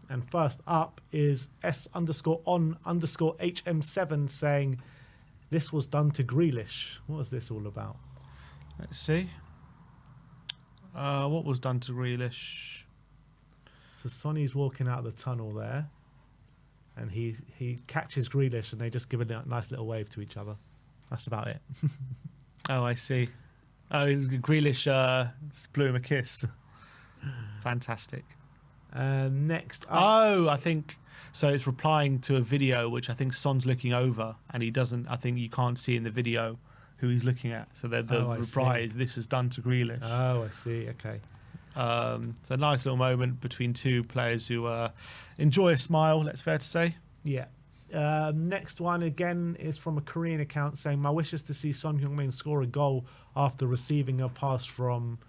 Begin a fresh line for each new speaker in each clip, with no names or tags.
And first up is S_on_HM7 saying, this was done to Grealish. What is this all about?
Let's see. What was done to Grealish?
So Sonny's walking out of the tunnel there, and he catches Grealish, and they just give a nice little wave to each other. That's about it.
Oh, I see. Oh, Grealish blew him a kiss. Fantastic.
Next up.
Oh, I think so. It's replying to a video which I think Son's looking over, and he doesn't. I think you can't see in the video who he's looking at. So the reply is, "This is done to Grealish."
Oh, I see. Okay.
It's a nice little moment between two players who enjoy a smile. That's fair to say.
Yeah. Next one again is from a Korean account saying, my wish is to see Son Heung-min score a goal after receiving a pass from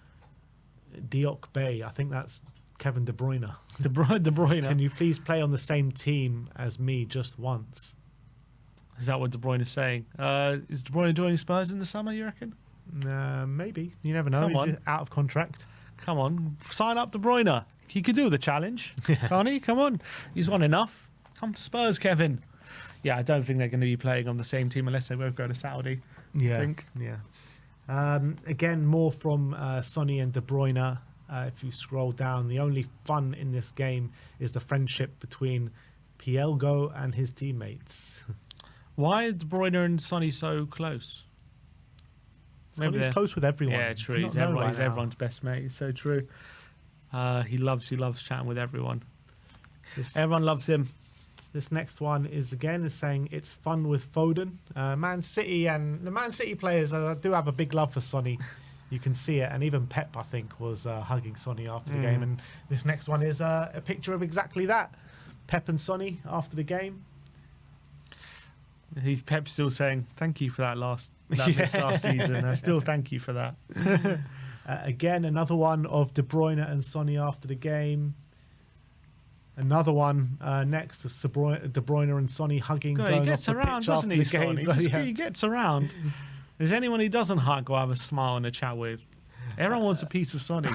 Deok Bay. I think that's Kevin De Bruyne.
De Bruyne.
Can you please play on the same team as me just once?
Is that what De Bruyne is saying? Is De Bruyne joining Spurs in the summer, you reckon?
Maybe. You never know.
Come on.
He's out of contract.
Come on. Sign up De Bruyne. He could do the challenge. Can't he? Come on. He's won enough. Come to Spurs, Kevin. Yeah, I don't think they're going to be playing on the same team unless they both go to Saudi.
Yeah.
I think.
Yeah. Again, more from Sonny and De Bruyne. If you scroll down, the only fun in this game is the friendship between Pielgo and his teammates.
Why are De Bruyne and Sonny so close?
Maybe he's close with everyone.
Yeah, true. He's everyone's best mate. It's so true. He loves chatting with everyone. Everyone loves him.
This next one is saying it's fun with Foden. Man City and the Man City players do have a big love for Sonny. You can see it, and even Pep, I think, was hugging Sonny after the game. And this next one is a picture of exactly that. Pep and Sonny after the game.
Pep's still saying thank you for that last season. I still thank you for that.
Again, another one of De Bruyne and Sonny after the game. Another one next of De Bruyne and Sonny hugging.
God, he gets around, doesn't he, Sonny? He gets around. Is anyone he doesn't hug or have a smile and a chat with? Everyone wants a piece of Sonny.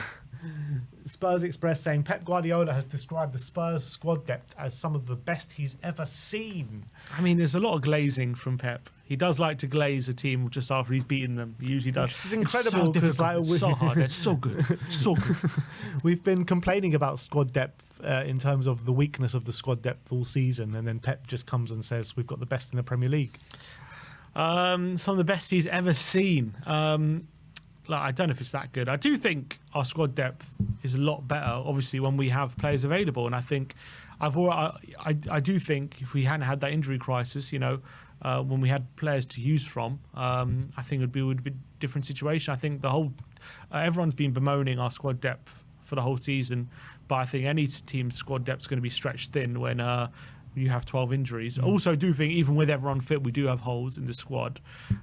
Spurs Express saying Pep Guardiola has described the Spurs squad depth as some of the best he's ever seen.
I mean, there's a lot of glazing from Pep. He does like to glaze a team just after he's beaten them. He usually does.
It's incredible.
It's so hard. It's so good. So good.
We've been complaining about squad depth in terms of the weakness of the squad depth all season, and then Pep just comes and says we've got the best in the Premier League.
Some of the best he's ever seen. I don't know if it's that good. I do think our squad depth is a lot better, obviously, when we have players available. And I think I do think if we hadn't had that injury crisis, when we had players to use from, I think it would be a different situation. I think everyone's been bemoaning our squad depth for the whole season, but I think any team's squad depth is going to be stretched thin when you have 12 injuries. Also do think even with everyone fit, we do have holes in the squad.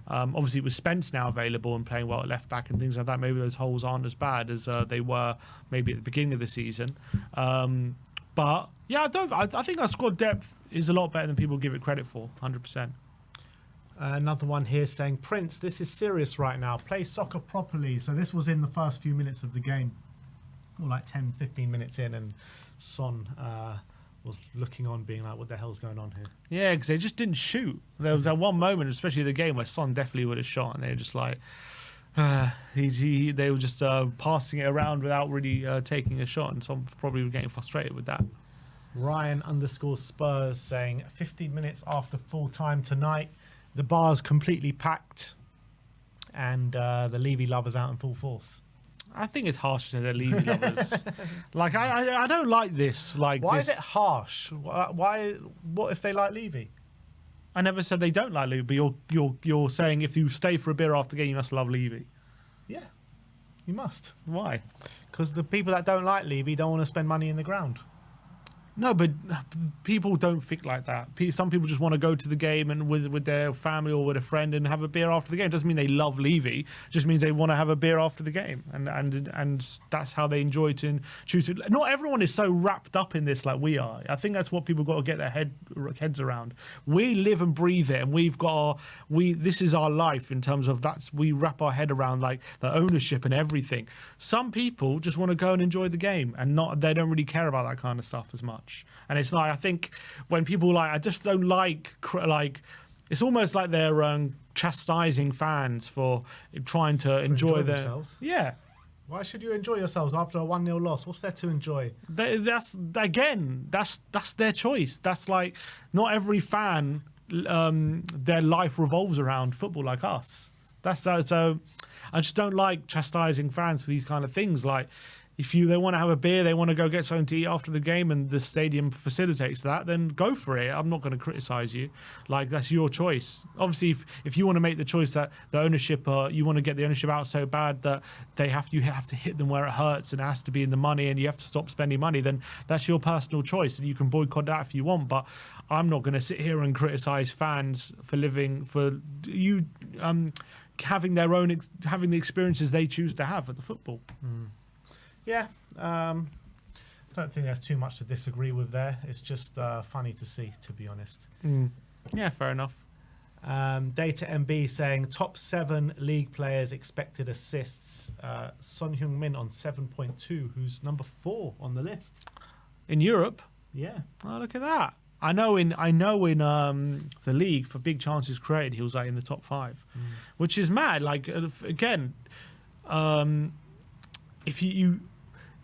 Obviously with Spence now available and playing well at left back and things like that, maybe those holes aren't as bad as they were maybe at the beginning of the season. But yeah, I think our squad depth is a lot better than people give it credit for, 100%.
Another one here saying, Prince, this is serious right now. Play soccer properly. So this was in the first few minutes of the game, or like 10, 15 minutes in, and Son was looking on being like, what the hell's going on here?
Yeah, because they just didn't shoot. There was that one moment, especially the game, where Son definitely would have shot, and they were just like, they were just passing it around without really taking a shot, and Son probably were getting frustrated with that.
Ryan_Spurs saying 15 minutes after full time tonight, the bar's completely packed, and the Levy lovers out in full force.
I think it's harsh to say they're Levy lovers. Like I don't like this. Like,
why is it harsh? Why? What if they like Levy?
I never said they don't like Levy, but you're saying if you stay for a beer after the game, you must love Levy.
Yeah, you must.
Why?
Because the people that don't like Levy don't want to spend money in the ground.
No, but people don't think like that. Some people just want to go to the game and with their family or with a friend and have a beer after the game. It doesn't mean they love Levy. It just means they want to have a beer after the game, and that's how they enjoy to choose to. Not everyone is so wrapped up in this like we are. I think that's what people got to get their heads around. We live and breathe it, and we've got this is our life in terms of we wrap our head around like the ownership and everything. Some people just want to go and enjoy the game, and they don't really care about that kind of stuff as much. much. And it's like, I think when people like, I just don't like it's almost like they're chastising fans for trying to enjoy
themselves.
Yeah.
Why should you enjoy yourselves after a 1-0 loss? What's there to enjoy?
That's their choice. That's like, not every fan, their life revolves around football like us. So I just don't like chastising fans for these kind of things. Like, if they want to have a beer, they want to go get something to eat after the game, and the stadium facilitates that, then go for it. I'm not going to criticize you. Like, that's your choice. Obviously, if you want to make the choice that the ownership, you want to get the ownership out so bad that you have to hit them where it hurts and it has to be in the money and you have to stop spending money, then that's your personal choice, and you can boycott that if you want. But I'm not going to sit here and criticize fans for having the experiences they choose to have at the football.
Yeah, I don't think there's too much to disagree with there. It's just funny to see, to be honest.
Yeah, fair enough.
Data MB saying top 7 league players expected assists. Son Heung-min on 7.2, who's number 4 on the list
in Europe.
Yeah.
Oh, look at that. I know in the league for big chances created, he was like in the top 5, which is mad. Like, again, if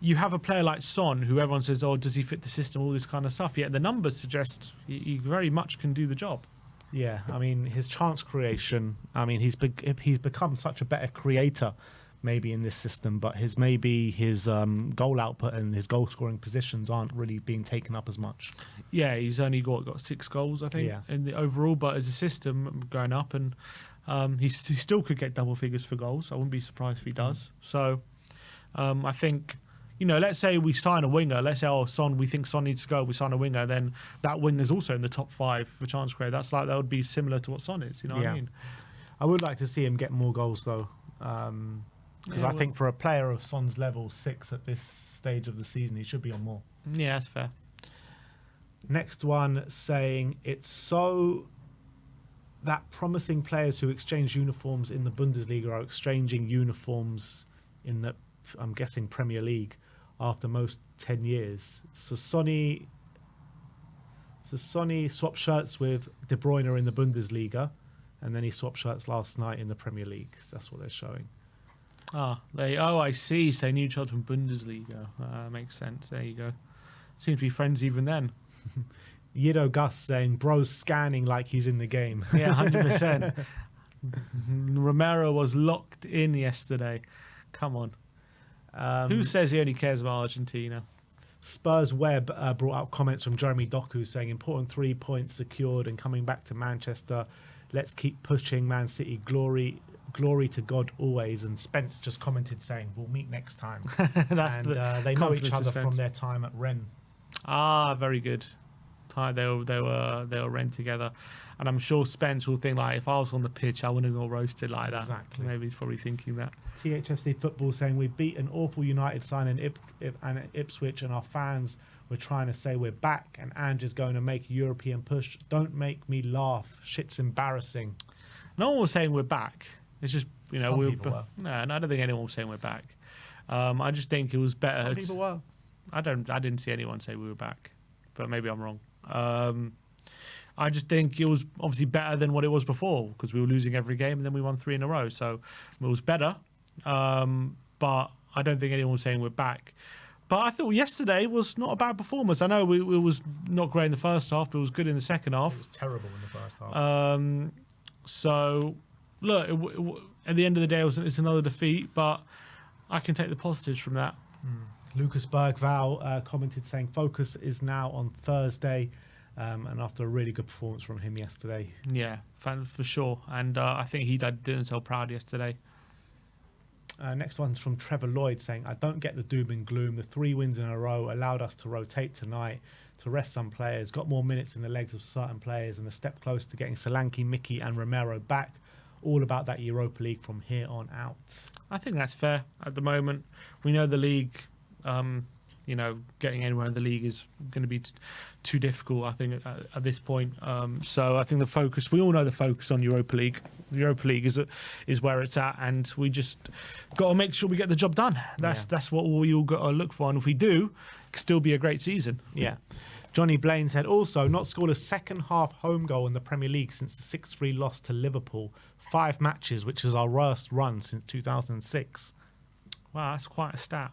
you have a player like Son, who everyone says, oh, does he fit the system, all this kind of stuff, yet the numbers suggest he very much can do the job.
Yeah, I mean, his chance creation, I mean, he's become such a better creator maybe in this system, but his goal output and his goal scoring positions aren't really being taken up as much.
Yeah, he's only got 6 goals, I think, in the overall, but as a system going up, and he still could get double figures for goals. I wouldn't be surprised if he does. So I think, let's say we sign a winger. Let's say, Son, we think Son needs to go. We sign a winger. Then that winger's also in the top 5 for chance create. That would be similar to what Son is. You know what I mean?
I would like to see him get more goals though, because I think for a player of Son's level, 6 at this stage of the season, he should be on more.
Yeah, that's fair.
Next one saying it's so that promising players who exchange uniforms in the Bundesliga are exchanging uniforms in the, I'm guessing, Premier League after most 10 years. So Sonny swapped shirts with De Bruyne in the Bundesliga, and then he swapped shirts last night in the Premier League. That's what they're showing.
I see. So they knew each other from Bundesliga. Makes sense. There you go. Seems to be friends even then.
Yido Gus saying, bro's scanning like he's in the game.
Yeah, 100%. Romero was locked in yesterday. Come on. Who says he only cares about Argentina?
Spurs Web brought out comments from Jeremy Doku saying, important 3 points secured and coming back to Manchester. Let's keep pushing Man City. Glory to God always. And Spence just commented saying, we'll meet next time. They know each other from their time at Rennes.
Very good. They were Rennes together, and I'm sure Spence will think, like, if I was on the pitch, I wouldn't have got roasted like that.
Exactly.
Maybe he's probably thinking that.
THFC Football saying, we beat an awful United side in Ipswich, and our fans were trying to say we're back, and Ange is going to make a European push. Don't make me laugh. Shit's embarrassing.
No one was saying we're back. It's just,
Some people were.
No, I don't think anyone was saying we're back. I just think it was better.
Some people were.
I didn't see anyone say we were back, but maybe I'm wrong. I just think it was obviously better than what it was before, because we were losing every game and then we won 3 in a row. So it was better, but I don't think anyone was saying we're back. But I thought yesterday was not a bad performance. I know it was not great in the first half, but it was good in the second half.
It was terrible in the first half.
So, look, at the end of the day, it's another defeat, but I can take the positives from that.
Lucas Bergval commented saying focus is now on Thursday, and after a really good performance from him yesterday.
Yeah, for sure. And I think he did himself proud yesterday.
Next one's from Trevor Lloyd saying, I don't get the doom and gloom. The 3 wins in a row allowed us to rotate tonight, to rest some players, got more minutes in the legs of certain players, and a step close to getting Solanke, Mickey and Romero back. All about that Europa League from here on out.
I think that's fair at the moment. We know the league, getting anywhere in the league is going to be too difficult, I think, at this point. So I think the focus, we all know the focus on Europa League. The Europa League is where it's at, and we just got to make sure we get the job done. That's what we all got to look for, and if we do, it can still be a great season.
Yeah. Johnny Blaine said, also, not scored a second-half home goal in the Premier League since the 6-3 loss to Liverpool. 5 matches, which is our worst run since 2006.
Wow, that's quite a stat.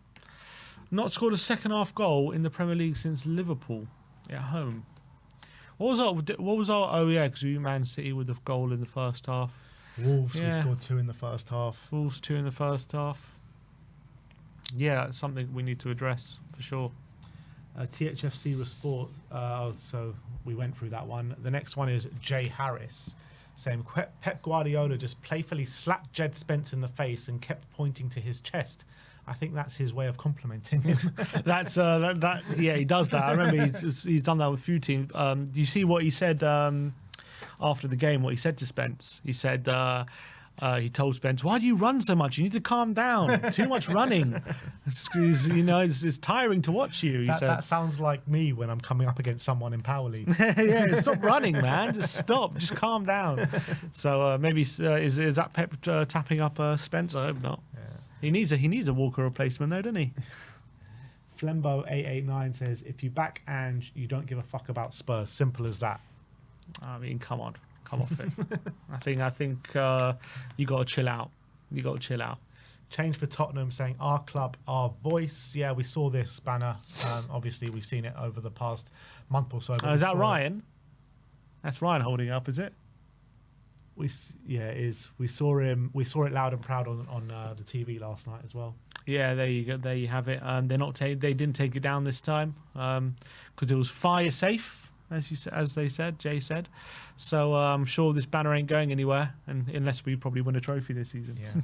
Not scored a second-half goal in the Premier League since Liverpool at home. What was our? Oh yeah, because we Man City with the goal in the first half.
Wolves, we scored 2 in the first half.
Wolves 2 in the first half. Yeah, it's something we need to address for sure.
THFC Sport. So we went through that one. The next one is Jay Harris saying Pep Guardiola just playfully slapped Jed Spence in the face and kept pointing to his chest. I think that's his way of complimenting him.
That's yeah, he does that. I remember he's done that with a few teams. Do you see what he said after the game? What he said to Spence? He said he told Spence, "Why do you run so much? You need to calm down. Too much running. It's tiring to watch you."
That sounds like me when I'm coming up against someone in Power League.
Yeah, stop running, man. Just stop. Just calm down. So maybe is that Pep tapping up Spence? I hope not. Yeah. He needs a Walker replacement though, doesn't he?
Flembo889 says, if you back Ange, you don't give a fuck about Spurs. Simple as that.
I mean, come off it. I think you got to chill out.
Change for Tottenham saying, our club, our voice. Yeah, we saw this banner. Obviously, we've seen it over the past month or so.
Is that Ryan? That's Ryan holding it up, is it?
It is. We saw him. We saw it loud and proud on the TV last night as well.
Yeah, there you go. There you have it. They didn't take it down this time because it was fire safe, as they said. Jay said. So I'm sure this banner ain't going anywhere, and unless we probably win a trophy this season.
Yeah.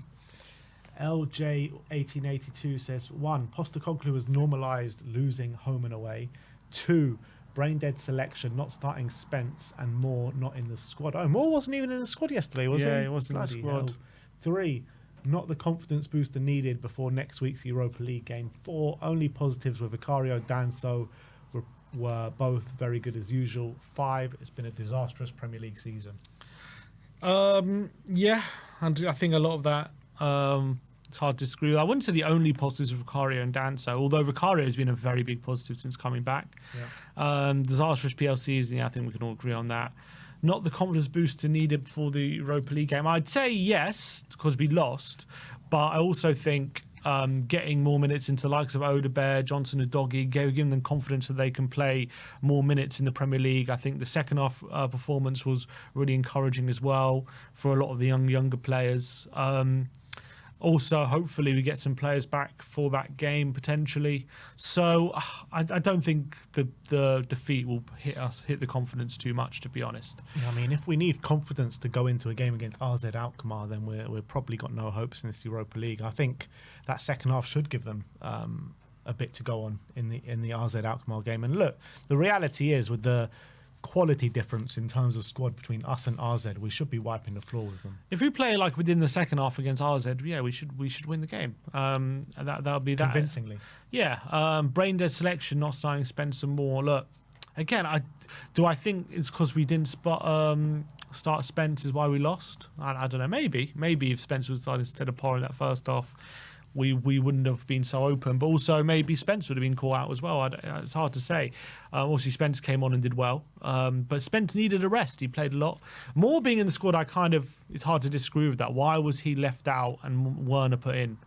LJ1882 says 1. Postecoglou has normalised losing home and away. 2. Brain dead selection, not starting Spence, and Moore not in the squad. Oh, Moore wasn't even in the squad yesterday, was he?
Yeah, he wasn't in the squad.
Hell. 3, not the confidence booster needed before next week's Europa League game. 4, only positives with Vicario, Danso were both very good as usual. 5, it's been a disastrous Premier League season.
Yeah, and I think a lot of that. It's hard to disagree with. I wouldn't say the only positives of Vicario and Danso, although Vicario has been a very big positive since coming back. Yeah. Disastrous PLCs, yeah, I think we can all agree on that. Not the confidence booster needed for the Europa League game. I'd say yes, because we lost, but I also think getting more minutes into the likes of Odebear, Johnson and Doggy, giving them confidence that they can play more minutes in the Premier League. I think the second half performance was really encouraging as well for a lot of the younger players. Also, hopefully, we get some players back for that game potentially. So I don't think the defeat will hit the confidence too much, to be honest.
Yeah, I mean, if we need confidence to go into a game against RZ Alkmaar, then we've probably got no hopes in this Europa League. I think that second half should give them a bit to go on in the RZ Alkmaar game. And look, the reality is with the quality difference in terms of squad between us and RZ, we should be wiping the floor with them.
If we play like within the second half against RZ, yeah, we should win the game. That'll be that
convincingly.
Yeah, brain dead selection, not starting Spencer Moore. Look, again, I think it's because we didn't start Spence is why we lost. I don't know. Maybe if Spence was started instead of Porro in that first half, we wouldn't have been so open. But also maybe Spence would have been caught out as well. It's hard to say. Obviously, Spence came on and did well. But Spence needed a rest. He played a lot. Moore being in the squad, it's hard to disagree with that. Why was he left out and Werner put in?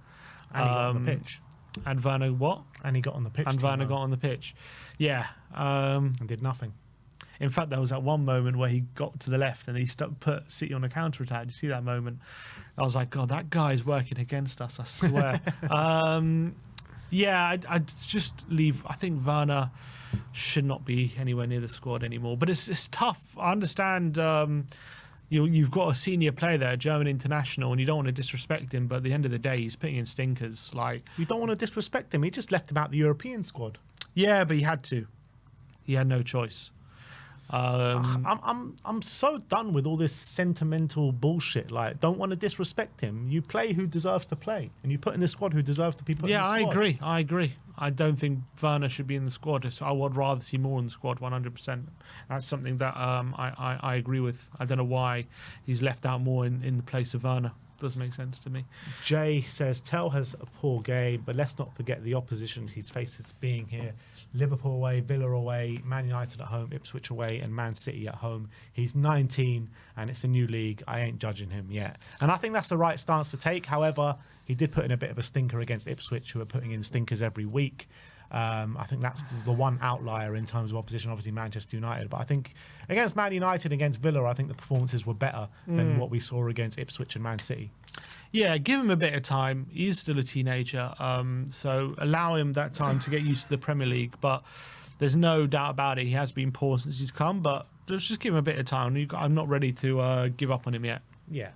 And he got on the pitch.
And Werner what?
And he got on the pitch.
And Werner got on the pitch. Yeah.
And did nothing.
In fact, there was that one moment where he got to the left and he put City on a counter-attack. Did you see that moment? I was like, God, that guy's working against us, I swear. Yeah, I'd just leave. I think Werner should not be anywhere near the squad anymore. But it's tough. I understand you've got a senior player there, a German international, and you don't want to disrespect him. But at the end of the day, he's putting in stinkers. Like,
you don't want to disrespect him. He just left him out the European squad.
Yeah, but he had to. He had no choice.
I'm so done with all this sentimental bullshit. Like, don't want to disrespect him. You play who deserves to play, and you put in the squad who deserves to be put in the squad.
Yeah, I agree. I don't think Werner should be in the squad. I would rather see more in the squad, 100%. That's something that I agree with. I don't know why he's left out more in the place of Werner. doesn't make sense to me.
Jay says, Tell has a poor game, but let's not forget the oppositions he's faced since being here. Liverpool away, Villa away, Man United at home, Ipswich away, and Man City at home. He's 19, and it's a new league. I ain't judging him yet. And I think that's the right stance to take. However, he did put in a bit of a stinker against Ipswich, who are putting in stinkers every week. I think that's the one outlier in terms of opposition, obviously Manchester United. But I think against Man United, against Villa, I think the performances were better than what we saw against Ipswich and Man City.
Yeah, give him a bit of time. He's still a teenager, so allow him that time to get used to the Premier League. But there's no doubt about it, he has been poor since he's come, but just give him a bit of time. I'm not ready to give up on him yet.
Yeah.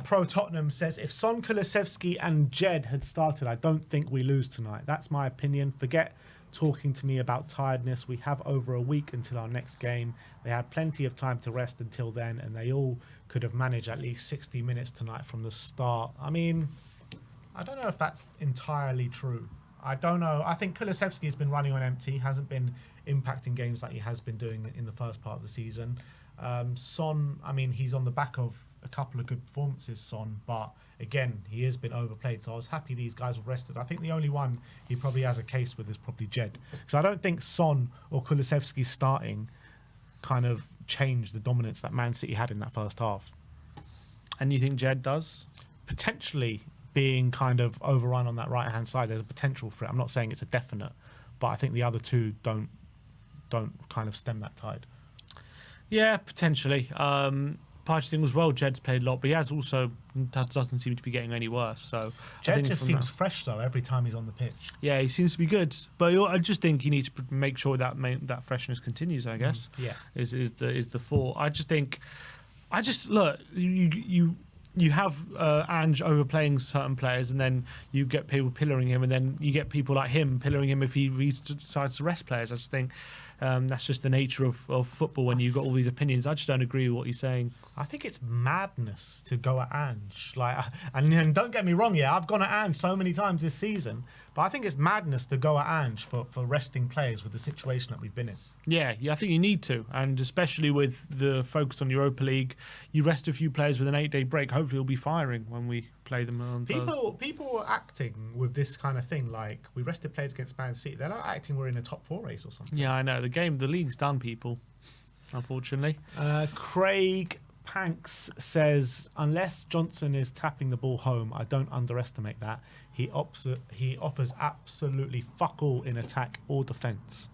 Pro Tottenham says, if Son, Kulusevski and Jed had started, I don't think we lose tonight. That's my opinion. Forget talking to me about tiredness. We have over a week until our next game. They had plenty of time to rest until then, and they all could have managed at least 60 minutes tonight from the start. I mean, I don't know if that's entirely true. I don't know. I think Kulusevski has been running on empty, hasn't been impacting games like he has been doing in the first part of the season. Son, I mean, he's on the back of a couple of good performances, Son, but again, he has been overplayed, so I was happy these guys were rested. I think the only one he probably has a case with is probably Jed. So I don't think Son or Kulusevski starting kind of changed the dominance that Man City had in that first half.
And you think Jed does?
Potentially being kind of overrun on that right-hand side, there's a potential for it. I'm not saying it's a definite, but I think the other two don't kind of stem that tide.
Yeah, potentially. But I just think as well, Jed's played a lot, but he has also doesn't seem to be getting any worse. So
Jed just seems fresh though every time he's on the pitch.
Yeah, he seems to be good, but I just think he needs to make sure that that freshness continues. I guess.
Yeah,
is the thought. I just look you have Ange overplaying certain players, and then you get people pillaring him, and then you get people like him pillaring him if he decides to rest players. I just think that's just the nature of football when you've got all these opinions. I just don't agree with what you're saying.
I think it's madness to go at Ange. And don't get me wrong, I've gone at Ange so many times this season, but I think it's madness to go at Ange for resting players with the situation that we've been in.
Yeah, I think you need to, and especially with the focus on Europa League, you rest a few players with an 8-day break. Hopefully, we'll be firing when we play them on
People are acting with this kind of thing, like we rested players against Man City. They're not acting we're in a top 4 race or something.
Yeah, I know. The league's done, people, unfortunately.
Craig Panks says, unless Johnson is tapping the ball home, I don't underestimate that. He offers absolutely fuck all in attack or defence.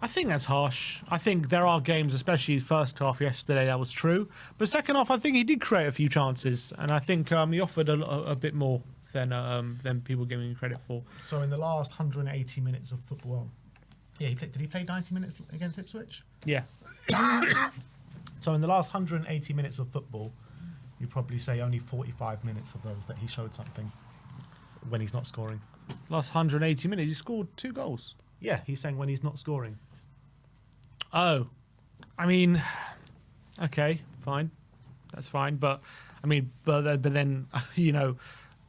I think that's harsh. I think there are games, especially first half yesterday, that was true. But second half, I think he did create a few chances, and I think he offered a bit more than people giving him credit for.
So in the last 180 minutes of football, did he play 90 minutes against Ipswich?
Yeah.
So in the last 180 minutes of football, you probably say only 45 minutes of those that he showed something when he's not scoring.
Last 180 minutes, he scored 2 goals.
Yeah, he's saying when he's not scoring.
Oh, I mean, okay, fine, that's fine. But I mean, but then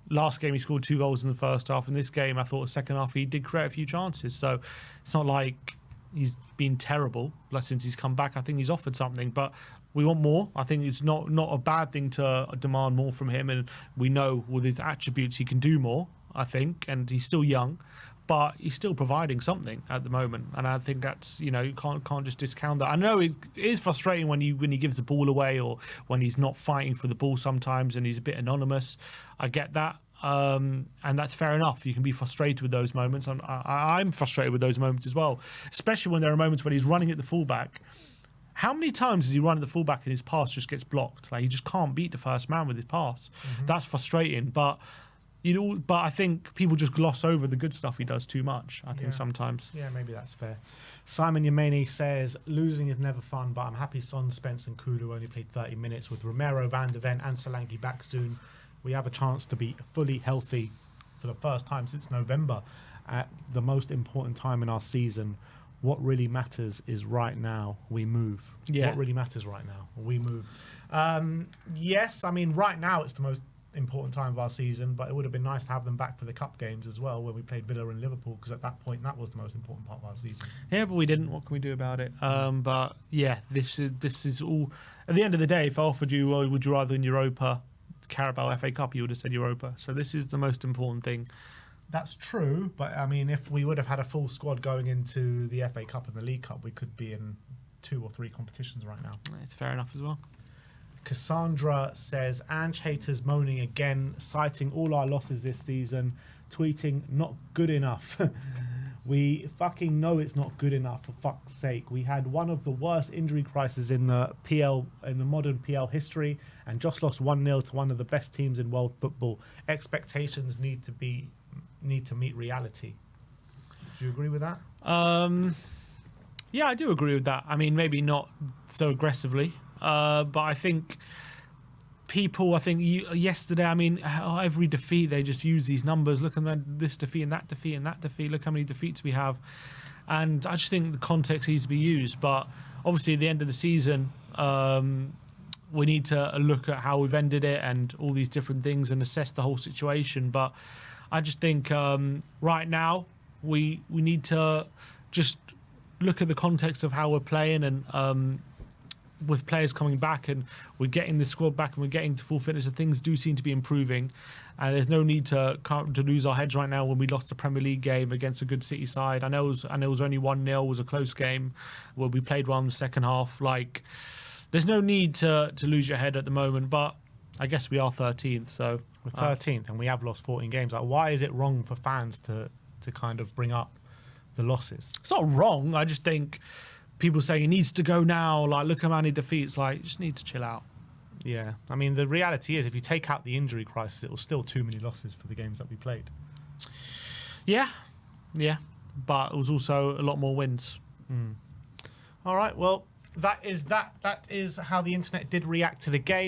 last game he scored 2 goals in the first half. In this game, I thought the second half he did create a few chances. So it's not like he's been terrible. Since he's come back, I think he's offered something. But we want more. I think it's not a bad thing to demand more from him. And we know with his attributes he can do more. I think, and he's still young. But he's still providing something at the moment, and I think that's you can't just discount that. I know it is frustrating when he gives the ball away or when he's not fighting for the ball sometimes, and he's a bit anonymous. I get that, and that's fair enough. You can be frustrated with those moments. I'm frustrated with those moments as well, especially when there are moments when he's running at the fullback. How many times does he run at the fullback and his pass just gets blocked? Like he just can't beat the first man with his pass. Mm-hmm. That's frustrating, but. But I think people just gloss over the good stuff he does too much, I think, sometimes.
Yeah, maybe that's fair. Simon Yemeni says, losing is never fun, but I'm happy Son, Spence and Kulu only played 30 minutes. With Romero, Van der Ven and Solanke back soon, we have a chance to be fully healthy for the first time since November at the most important time in our season. What really matters is right now we move.
Yeah.
What really matters right now, we move. Yes, I mean, right now it's the most important time of our season, but it would have been nice to have them back for the cup games as well, where we played Villa and Liverpool, because at that point that was the most important part of our season.
Yeah, but we didn't. What can we do about it? But yeah, this is all. At the end of the day, if I offered you, would you rather in Europa Carabao FA Cup, you would have said Europa. So this is the most important thing.
That's true, but I mean, if we would have had a full squad going into the FA Cup and the League Cup, we could be in 2 or 3 competitions right now.
It's fair enough as well.
Cassandra says, Ange haters moaning again, citing all our losses this season, tweeting, not good enough. We fucking know it's not good enough, for fuck's sake. We had one of the worst injury crises in the modern PL history, and just lost 1-0 to one of the best teams in world football. Expectations need to meet reality. Do you agree with that?
Yeah, I do agree with that. I mean, maybe not so aggressively, but I think yesterday, I mean, every defeat, they just use these numbers. Look at this defeat and that defeat and that defeat. Look how many defeats we have. And I just think the context needs to be used. But obviously, at the end of the season, we need to look at how we've ended it and all these different things and assess the whole situation. But I just think right now, we need to just look at the context of how we're playing, and with players coming back and we're getting the squad back and we're getting to full fitness, and things do seem to be improving, and there's no need to lose our heads right now when we lost the Premier League game against a good City side. I know it was only 1-0, it was a close game where we played well in the second half. Like, there's no need to lose your head at the moment, but I guess we are 13th, so
we're 13th and we have lost 14 games. Like, why is it wrong for fans to kind of bring up the losses?
It's not wrong. I just think people saying he needs to go now, like, look how many defeats, like, you just need to chill out.
Yeah, I mean, the reality is, if you take out the injury crisis, it was still too many losses for the games that we played.
Yeah, but it was also a lot more wins.
All right, well, that is how the internet did react to the game.